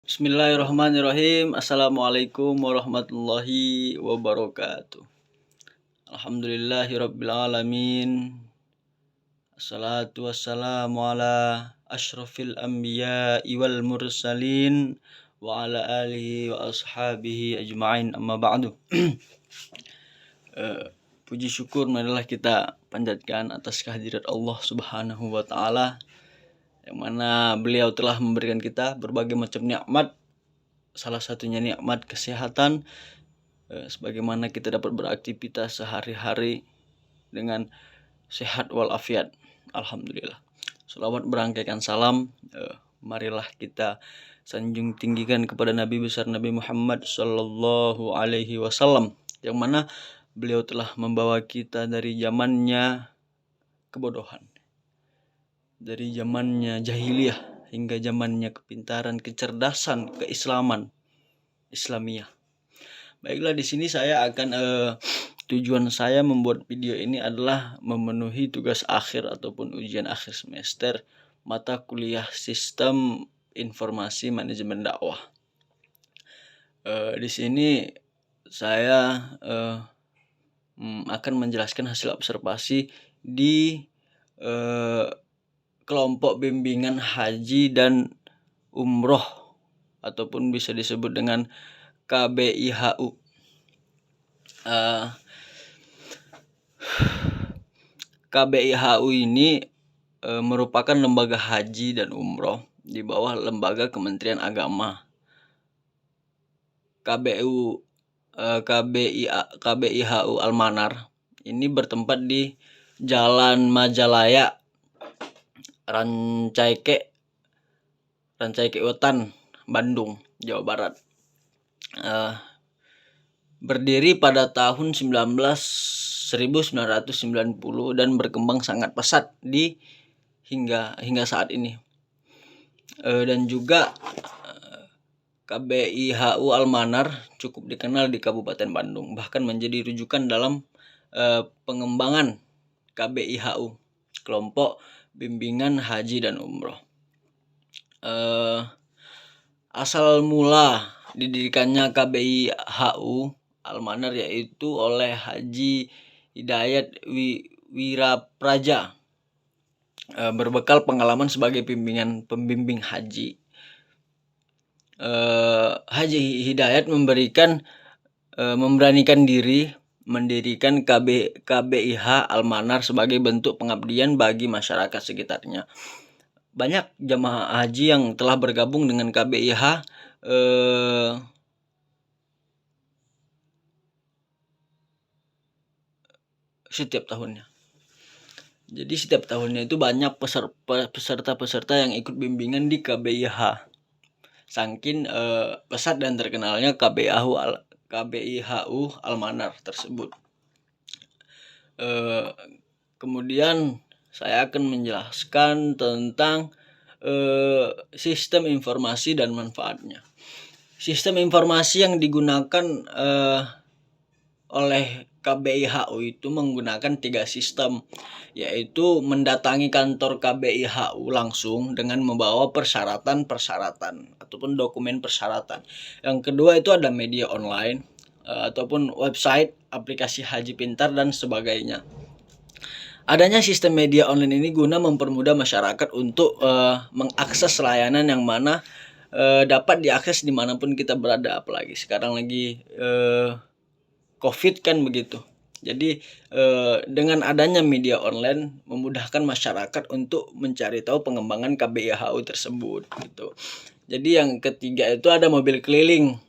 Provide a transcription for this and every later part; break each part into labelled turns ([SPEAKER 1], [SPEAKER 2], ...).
[SPEAKER 1] Bismillahirrahmanirrahim. Assalamualaikum warahmatullahi wabarakatuh. Alhamdulillahirabbil alamin. Assalatu wassalamu ala asyrafil anbiya'i wal mursalin wa ala alihi wa ashabihi ajma'in, amma ba'du. Puji syukur marilah kita panjatkan atas kehadirat Allah Subhanahu wa taala, yang mana beliau telah memberikan kita berbagai macam nikmat, salah satunya nikmat kesehatan, sebagaimana kita dapat beraktivitas sehari-hari dengan sehat walafiat. Alhamdulillah. Selawat berangkaikan salam, marilah kita sanjung tinggikan kepada Nabi besar Nabi Muhammad Sallallahu Alaihi Wasallam, yang mana beliau telah membawa kita dari zamannya kebodohan, dari zamannya jahiliyah hingga zamannya kepintaran, kecerdasan, keislaman, Islamiyah. Baiklah, di sini saya akan tujuan saya membuat video ini adalah memenuhi tugas akhir ataupun ujian akhir semester mata kuliah Sistem Informasi Manajemen Dakwah. Di sini saya akan menjelaskan hasil observasi di kelompok bimbingan haji dan umroh ataupun bisa disebut dengan KBIHU. KBIHU ini merupakan lembaga haji dan umroh di bawah lembaga Kementerian Agama. KBIHU Almanar ini bertempat di Jalan Majalaya, Rancaike Wetan, Bandung, Jawa Barat. Berdiri pada tahun 1990 dan berkembang sangat pesat hingga saat ini. Dan juga KBIHU Almanar cukup dikenal di Kabupaten Bandung, bahkan menjadi rujukan dalam pengembangan KBIHU, kelompok bimbingan haji dan umroh. Asal mula didirikannya KBIHU Almanar yaitu oleh Haji Hidayat Wirapraja, berbekal pengalaman sebagai pembimbing haji. Haji Hidayat memberanikan diri mendirikan KBIH Almanar sebagai bentuk pengabdian bagi masyarakat sekitarnya. Banyak jamaah haji yang telah bergabung dengan KBIH setiap tahunnya. Jadi setiap tahunnya itu banyak peserta-peserta yang ikut bimbingan di KBIH. Saking pesat dan terkenalnya KBIHU Almanar tersebut. Kemudian saya akan menjelaskan tentang sistem informasi dan manfaatnya. Sistem informasi yang digunakan oleh KBIHU itu menggunakan 3 sistem, yaitu mendatangi kantor KBIHU langsung dengan membawa persyaratan ataupun dokumen persyaratan. Yang kedua itu ada media online ataupun website, aplikasi haji pintar dan sebagainya. Adanya sistem media online ini guna mempermudah masyarakat untuk mengakses layanan yang mana dapat diakses dimanapun kita berada, apalagi sekarang lagi COVID kan begitu. Jadi dengan adanya media online memudahkan masyarakat untuk mencari tahu pengembangan KBIHU tersebut gitu. Jadi yang ketiga itu ada mobil keliling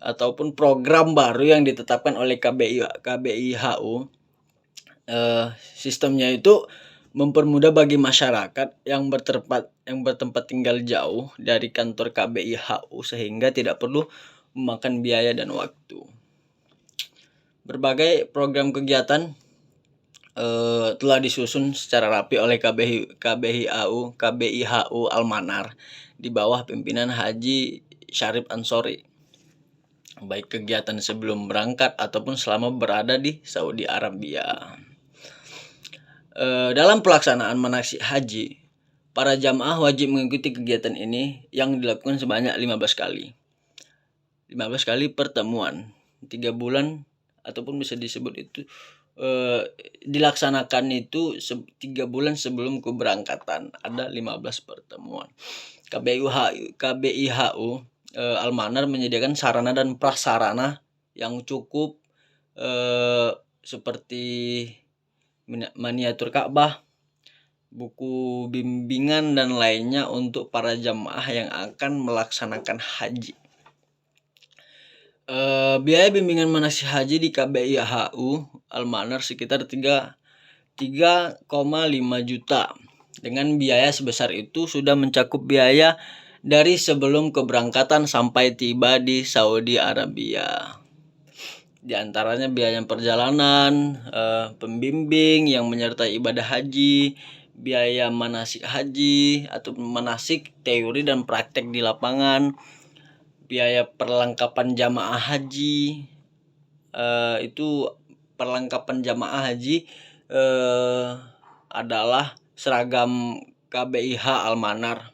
[SPEAKER 1] ataupun program baru yang ditetapkan oleh KBIHU. Sistemnya itu mempermudah bagi masyarakat yang bertempat tinggal jauh dari kantor KBIHU sehingga tidak perlu memakan biaya dan waktu. Berbagai program kegiatan telah disusun secara rapi oleh KBIHU Almanar di bawah pimpinan Haji Syarif Ansori, baik kegiatan sebelum berangkat ataupun selama berada di Saudi Arabia. Dalam pelaksanaan manasik haji, para jamaah wajib mengikuti kegiatan ini yang dilakukan sebanyak 15 kali. 15 kali pertemuan 3 bulan, ataupun bisa disebut itu dilaksanakan itu 3 bulan sebelum keberangkatan, ada 15 pertemuan. KBIHU Al-Manar menyediakan sarana dan prasarana yang cukup seperti miniatur Ka'bah, buku bimbingan dan lainnya untuk para jamaah yang akan melaksanakan haji. Biaya bimbingan manasik haji di KBIHU Al-Manar sekitar 3,5 juta. Dengan biaya sebesar itu sudah mencakup biaya dari sebelum keberangkatan sampai tiba di Saudi Arabia. Di antaranya biaya perjalanan, pembimbing yang menyertai ibadah haji, biaya manasik haji atau manasik teori dan praktek di lapangan, biaya perlengkapan jamaah haji. Itu perlengkapan jamaah haji adalah seragam KBIH Al-Manar,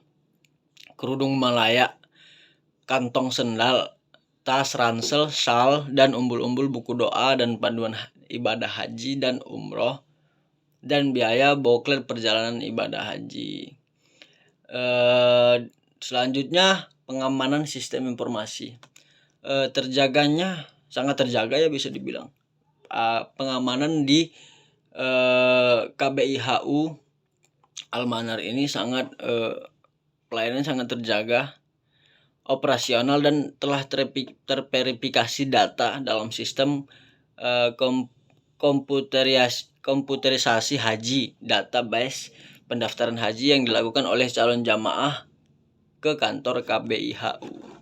[SPEAKER 1] kerudung Malaya, kantong sendal, tas, ransel, shawl, dan umbul-umbul buku doa dan panduan ibadah haji dan umroh, dan biaya boklet perjalanan ibadah haji. Selanjutnya pengamanan sistem informasi. Sangat terjaga ya, bisa dibilang. Pengamanan di KBIHU Al-Manar ini pelayanan sangat terjaga, operasional, dan telah terverifikasi data dalam sistem komputerisasi haji, database pendaftaran haji yang dilakukan oleh calon jamaah ke kantor KBIHU.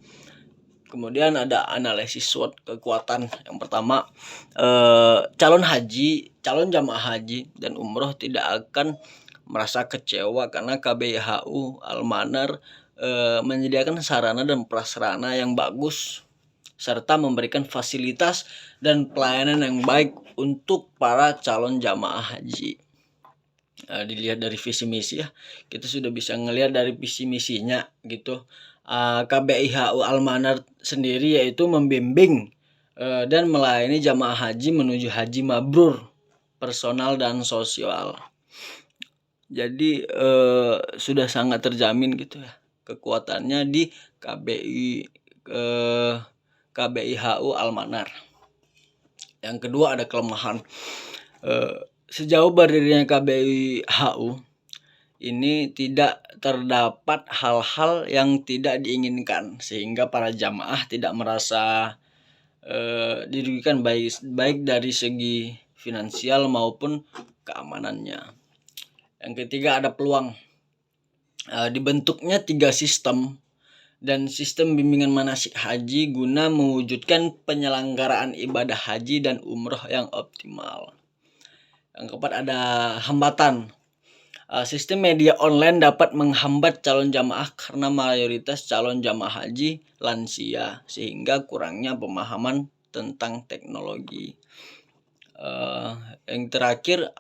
[SPEAKER 1] Kemudian ada analisis SWOT kekuatan. Yang pertama, calon jamaah haji dan umroh tidak akan merasa kecewa karena KBIHU Al-Manar menyediakan sarana dan prasarana yang bagus serta memberikan fasilitas dan pelayanan yang baik untuk para calon jamaah haji. Dilihat dari visi misi ya, kita sudah bisa ngelihat dari visi misinya gitu. KBIHU Al-Manar sendiri yaitu membimbing dan melayani jamaah haji menuju haji mabrur, personal dan sosial. Jadi sudah sangat terjamin gitu ya kekuatannya di KBIHU Al-Manar. Yang kedua ada kelemahan. Sejauh berdirinya KBIHU ini tidak terdapat hal-hal yang tidak diinginkan sehingga para jamaah tidak merasa dirugikan baik dari segi finansial maupun keamanannya. Yang ketiga ada peluang. Dibentuknya 3 sistem dan sistem bimbingan manasik haji guna mewujudkan penyelenggaraan ibadah haji dan umroh yang optimal. Yang keempat ada hambatan. Sistem media online dapat menghambat calon jamaah karena mayoritas calon jamaah haji lansia sehingga kurangnya pemahaman tentang teknologi. Yang terakhir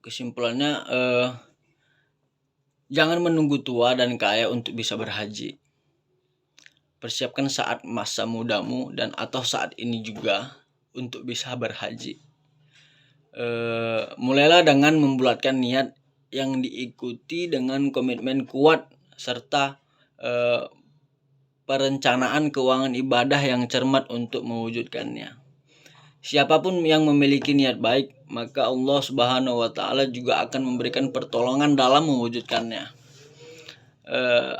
[SPEAKER 1] kesimpulannya jangan menunggu tua dan kaya untuk bisa berhaji. Persiapkan saat masa mudamu dan atau saat ini juga untuk bisa berhaji. Mulailah dengan membulatkan niat yang diikuti dengan komitmen kuat serta perencanaan keuangan ibadah yang cermat untuk mewujudkannya. Siapapun yang memiliki niat baik, maka Allah Subhanahu wa Ta'ala juga akan memberikan pertolongan dalam mewujudkannya.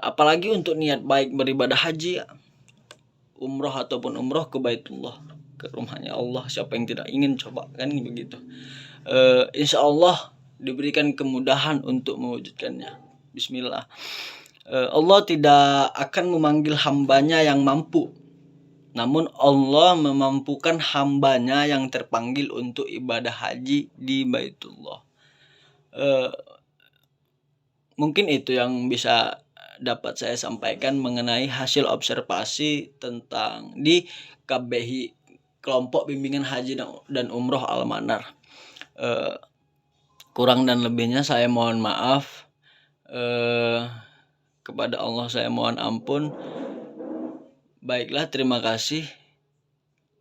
[SPEAKER 1] Apalagi untuk niat baik beribadah haji, umroh ataupun umroh ke Baitullah, ke rumahnya Allah. Siapa yang tidak ingin, coba kan begitu. Insya Allah diberikan kemudahan untuk mewujudkannya. Bismillah. Allah tidak akan memanggil hambanya yang mampu, namun Allah memampukan hambanya yang terpanggil untuk ibadah haji di Baitullah. Mungkin itu yang bisa dapat saya sampaikan mengenai hasil observasi tentang di KBI, kelompok bimbingan haji dan umroh Al-Manar. Kurang dan lebihnya saya mohon maaf. Kepada Allah saya mohon ampun. Baiklah, terima kasih.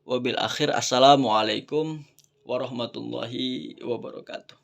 [SPEAKER 1] Wabil akhir, assalamualaikum warahmatullahi wabarakatuh.